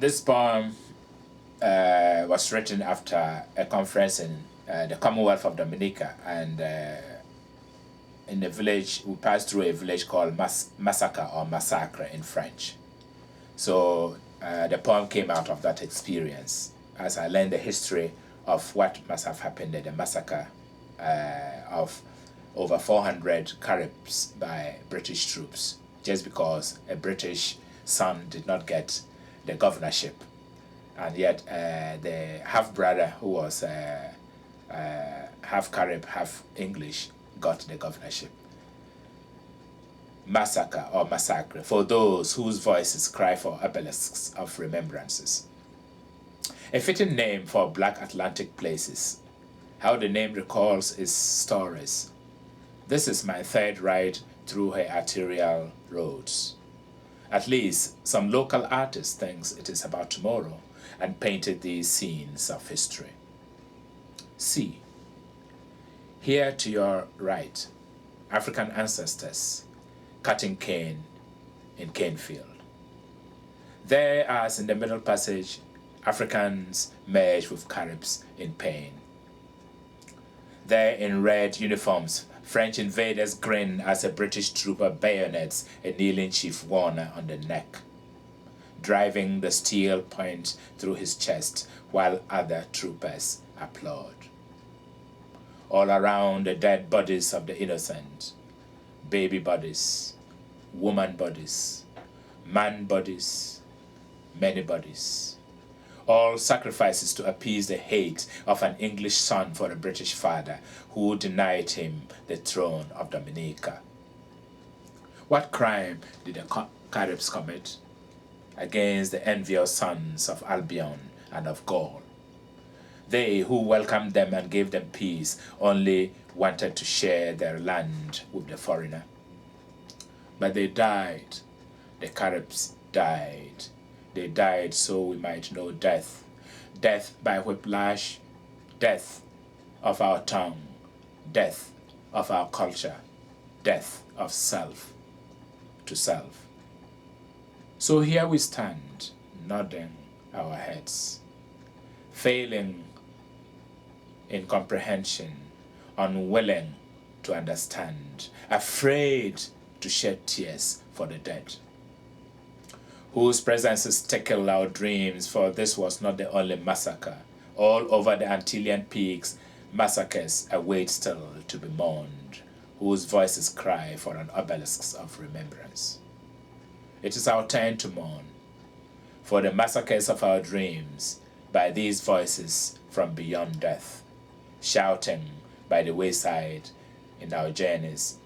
This poem was written after a conference in the Commonwealth of Dominica, and in a village, we passed through a village called Massacre or Massacre in French. So the poem came out of that experience as I learned the history of what must have happened at the massacre of over 400 Caribs by British troops, just because a British son did not get the governorship. And yet the half-brother, who was half Carib, half English, got the governorship. Massacre or massacre, for those whose voices cry for obelisks of remembrances. A fitting name for Black Atlantic places. How the name recalls its stories. This is my third ride through her arterial roads. At least some local artist thinks it is about tomorrow and painted these scenes of history. See, here to your right, African ancestors cutting cane in cane field. There, as in the Middle Passage, Africans merge with Caribs in pain. There in red uniforms, French invaders grin as a British trooper bayonets a kneeling Chief Warner on the neck, driving the steel point through his chest while other troopers applaud. All around the dead bodies of the innocent, baby bodies, woman bodies, man bodies, many bodies. All sacrifices to appease the hate of an English son for a British father who denied him the throne of Dominica. What crime did the Caribs commit against the envious sons of Albion and of Gaul? They who welcomed them and gave them peace only wanted to share their land with the foreigner. But they died. The Caribs died. They died so we might know death. Death by whiplash, death of our tongue, death of our culture, death of self to self. So here we stand, nodding our heads, failing in comprehension, unwilling to understand, afraid to shed tears for the dead, whose presences tickle our dreams, for this was not the only massacre. All over the Antillean peaks, massacres await still to be mourned, whose voices cry for an obelisk of remembrance. It is our turn to mourn, for the massacres of our dreams, by these voices from beyond death, shouting by the wayside in our journeys,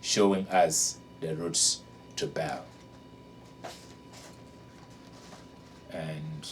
showing us the routes to Bell. And